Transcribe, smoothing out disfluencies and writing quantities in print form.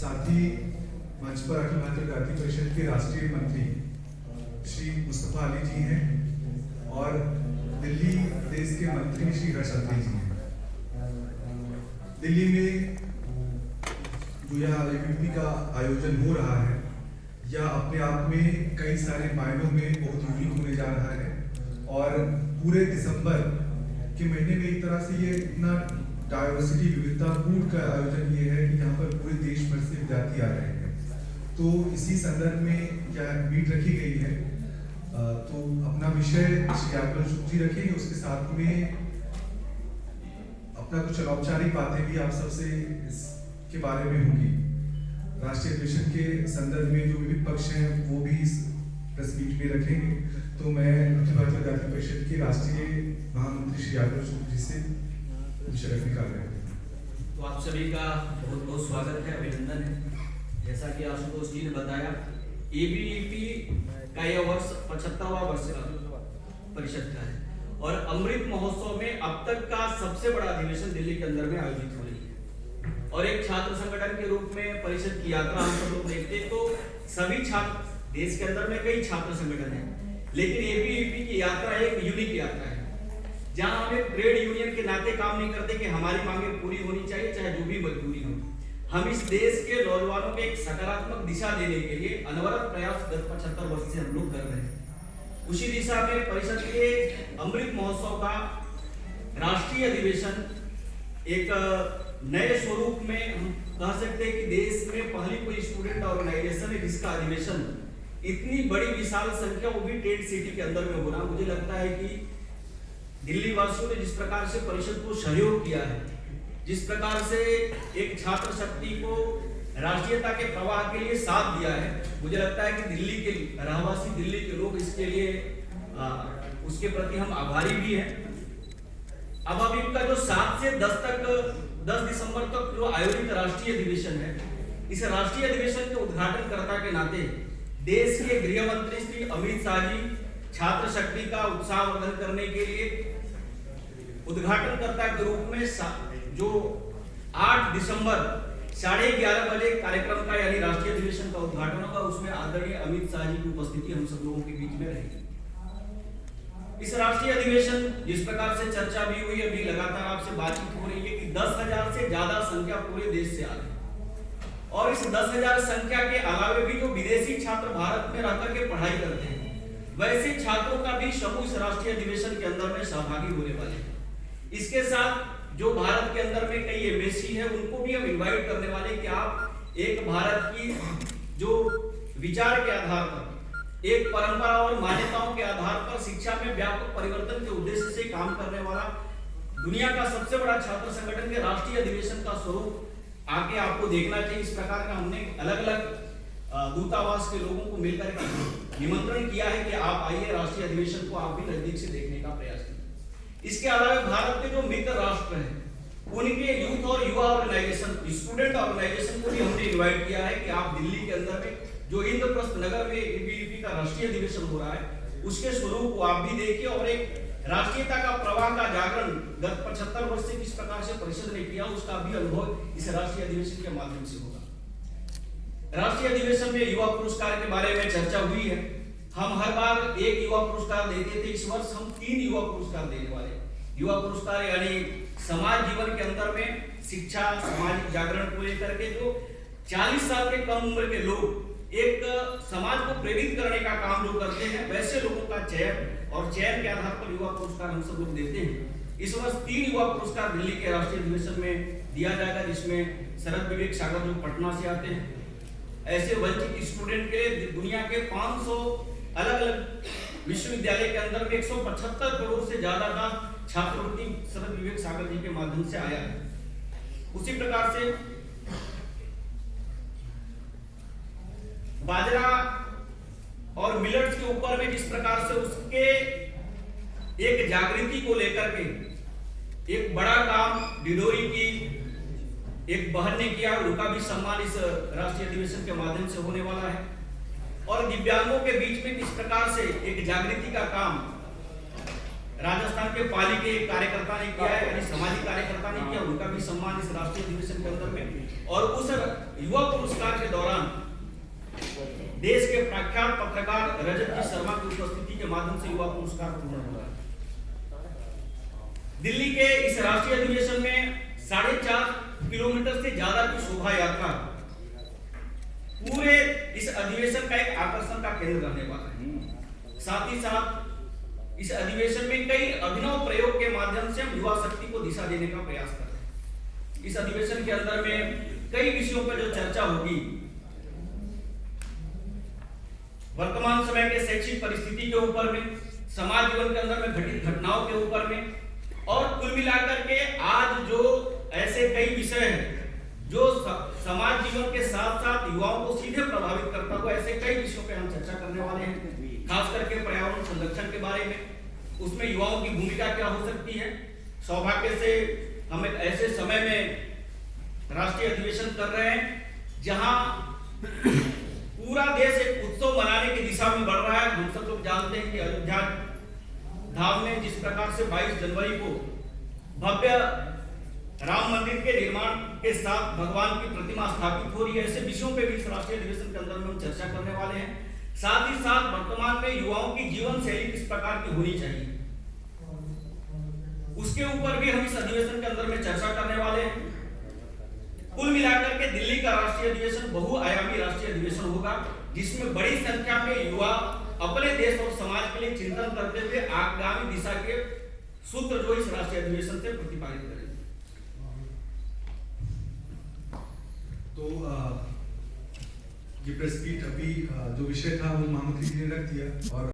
साथ ही मंच पर अखिल भारतीय विद्यार्थी परिषद के राष्ट्रीय मंत्री श्री मुस्तफा अली जी हैं और दिल्ली प्रदेश के मंत्री श्री हर्षवर्धन जी हैं। दिल्ली में जो यह ABVP का आयोजन हो रहा है यह अपने आप में कई सारे मायनों में बहुत यूनिक होने जा रहा है और पूरे दिसंबर के महीने में एक तरह से ये इतना डाइवर्सिटी विविधतापूर्ण का आयोजन ये है कि यहाँ पर पूरे देश भर से विद्यार्थी आ रहे हैं। तो इसी संदर्भ में यह मीट रखी गई है। तो अपना विषय श्री यादव जी रखेंगे, उसके साथ में अपना कुछ अनौपचारिक बातें भी आप सबसे इसके बारे में होंगी। राष्ट्रीय अधिवेशन के संदर्भ में जो विविध पक्ष हैं वो भी इस प्रेस मीट में रखेंगे। तो मैं अखिल भारतीय विद्यार्थी परिषद के राष्ट्रीय महामंत्री श्री यादव जी से विषय रखने का आग्रह है। तो आप सभी का बहुत बहुत स्वागत है, अभिनंदन है। जैसा कि आशुतोष जी ने बताया, ABVP का यह वर्ष 75वां वर्ष परिषद का है और अमृत महोत्सव में अब तक का सबसे बड़ा अधिवेशन दिल्ली के अंदर में आयोजित हो रही है। और एक छात्र संगठन के रूप में परिषद की यात्रा हम सब लोग देखते तो सभी छात्र, देश के अंदर में कई छात्र संगठन हैं, लेकिन ABVP की यात्रा एक यूनिक यात्रा है जहां हमें ट्रेड यूनियन के नाते काम नहीं करते कि हमारी मांगे पूरी होनी चाहिए चाहे जो भी मजबूरी हो। हम इस देश के नौजवानों को एक सकारात्मक दिशा देने के लिए अनवरत प्रयास गत 75 वर्ष से हम लोग कर रहे हैं। उसी दिशा में परिषद के अमृत महोत्सव का राष्ट्रीय अधिवेशन एक नए स्वरूप में हम कह सकते हैं कि देश में पहली कोई स्टूडेंट ऑर्गेनाइजेशन है जिसका अधिवेशन इतनी बड़ी विशाल संख्या, वो भी टेंट सिटी के अंदर में होना। मुझे लगता है कि दिल्ली वासियों ने जिस प्रकार से परिषद को सहयोग किया है, जिस प्रकार से एक छात्र शक्ति को राष्ट्रीयता के प्रवाह के लिए साथ दिया है, मुझे लगता है कि दिल्ली के रहवासी, दिल्ली के लोग इसके लिए उसके प्रति हम आभारी भी हैं। अब इनका जो 7 से 10 दिसंबर तक जो आयोजित राष्ट्रीय अधिवेशन है, इस राष्ट्रीय अधिवेशन के उद्घाटनकर्ता के नाते देश के गृह मंत्री श्री अमित शाह जी छात्र शक्ति का उत्साहवर्धन करने के लिए उद्घाटनकर्ता के रूप में जो 8 दिसंबर 11:30 बजे कार्यक्रम का यानी राष्ट्रीय अधिवेशन का उद्घाटन होगा, उसमें आदरणीय अमित शाह जी की उपस्थिति हम सब लोगों के बीच में रहेगी। इस राष्ट्रीय अधिवेशन जिस प्रकार से चर्चा भी हुई, अभी लगातार आपसे बातचीत हो रही है कि 10,000 से ज्यादा संख्या पूरे देश से आ रही है और इस 10,000 संख्या के अलावा भी जो विदेशी छात्र भारत में रहकर के पढ़ाई करते हैं, वैसे छात्रों का भी समूह इस राष्ट्रीय अधिवेशन के अंदर में सहभागी होने वाले हैं। इसके साथ जो भारत के अंदर में कई MSc है उनको भी हम इनवाइट करने वाले कि आप एक भारत की जो विचार के आधार पर, एक परंपरा और मान्यताओं के आधार पर शिक्षा में व्यापक परिवर्तन के उद्देश्य से काम करने वाला दुनिया का सबसे बड़ा छात्र संगठन के राष्ट्रीय अधिवेशन का स्वरूप आगे आपको देखना चाहिए। इस प्रकार का हमने अलग अलग दूतावास के लोगों को मिलकर के निमंत्रण किया है कि आप आइए, राष्ट्रीय अधिवेशन को आप भी नजदीक से देखने का प्रयास करें। इसके अलावा भारत के जो मित्र राष्ट्र हैं उनके यूथ और युवा ऑर्गेनाइजेशन, स्टूडेंट ऑर्गेनाइजेशन को भी हमने इनवाइट किया है कि आप दिल्ली के अंदर में जो इंद्रप्रस्थ नगर में ABVP का राष्ट्रीय अधिवेशन हो रहा है उसके स्वरूप को आप भी देखिए और एक राष्ट्रीयता का प्रवाह का जागरण गत 75 वर्ष से किस प्रकार से परिषद ने किया उसका भी अनुभव इस राष्ट्रीय अधिवेशन के माध्यम से होगा। राष्ट्रीय अधिवेशन में युवा पुरस्कार के बारे में चर्चा हुई है। हम हर बार एक युवा पुरस्कार देते थे, इस वर्ष हम 3 युवा पुरस्कार देने वाले। युवा पुरस्कार यानी समाज जीवन के अंदर में शिक्षा, सामाजिक जागरण को लेकर के जो 40 साल के कम उम्र के लोग एक समाज को प्रेरित करने का काम जो करते हैं, वैसे लोगों का चयन और चयन के आधार पर युवा पुरस्कार हम सब लोग देते हैं। इस वर्ष 3 युवा पुरस्कार दिल्ली के राष्ट्रीय अधिवेशन में दिया जाएगा, जिसमें शरद विवेक सागर जो पटना से आते हैं। ऐसे वंचित स्टूडेंट के दुनिया के 500 अलग अलग विश्वविद्यालय के अंदर में 175 करोड़ से ज्यादा का छात्रवृत्ति शरद विवेक सागर जी के माध्यम से आया है। उसी प्रकार से बाजरा और मिलेट्स के ऊपर में जिस प्रकार से उसके एक जागृति को लेकर के एक बड़ा काम डिडोरी की एक बहन ने किया, उनका भी सम्मान इस राष्ट्रीय अधिवेशन के माध्यम से होने वाला है। और दिव्यांगों के बीच में किस प्रकार से एक जागृति का काम राजस्थान के पाली के कार्यकर्ता ने किया है, सामाजिक कार्यकर्ता ने किया, उनका भी सम्मान इस राष्ट्रीय अधिवेशन के अंदर में। और उस युवा पुरस्कार देश के प्रख्यात पत्रकार रजत जी शर्मा की उपस्थिति के माध्यम से युवा पुरस्कार पूर्ण हुआ। दिल्ली के इस राष्ट्रीय अधिवेशन में 4.5 किलोमीटर से ज्यादा की शोभा यात्रा पूरे इस अधिवेशन का एक आकर्षण का केंद्र रहने वाला है। साथ ही साथ इस अधिवेशन में कई अभिनव प्रयोग के माध्यम से हम युवा शक्ति को दिशा देने का प्रयास कर रहे हैं। इस अधिवेशन के अंदर में कई विषयों पर जो चर्चा होगी, वर्तमान समय के शैक्षिक परिस्थिति के ऊपर में, समाज जीवन के अंदर में घटित घटनाओं के ऊपर में, और कुल मिलाकर के आज जो ऐसे कई विषय हैं जो समाज जीवन के साथ साथ युवाओं को सीधे प्रभावित करता हुआ, ऐसे कई विषयों पे हम चर्चा करने वाले हैं। खास करके पर्यावरण संरक्षण के बारे में, उसमें युवाओं की भूमिका क्या हो सकती है। सौभाग्य से हम एक ऐसे समय में राष्ट्रीय अधिवेशन कर रहे हैं जहां पूरा देश एक उत्सव मनाने की दिशा में बढ़ रहा है। हम सब लोग जानते हैं कि अयोध्या धाम में जिस प्रकार से 22 जनवरी को भव्य राम मंदिर के निर्माण के साथ भगवान की प्रतिमा स्थापित हो रही है, ऐसे विषयों पे भी इस राष्ट्रीय अधिवेशन के अंदर में हम चर्चा करने वाले हैं। साथ ही साथ वर्तमान में युवाओं की जीवन शैली किस प्रकार की होनी चाहिए, उसके ऊपर भी हम इस अधिवेशन के अंदर में चर्चा करने वाले हैं। कुल मिलाकर के दिल्ली का राष्ट्रीय अधिवेशन बहुआयामी राष्ट्रीय अधिवेशन होगा, जिसमें बड़ी संख्या में युवा अपने देश और समाज के लिए चिंतन करते हुए आगामी दिशा के सूत्र जो इस राष्ट्रीय अधिवेशन से प्रतिपादित करेंगे। तो ये प्रेस मीट अभी जो विषय था वो महामंत्री जी ने रख दिया और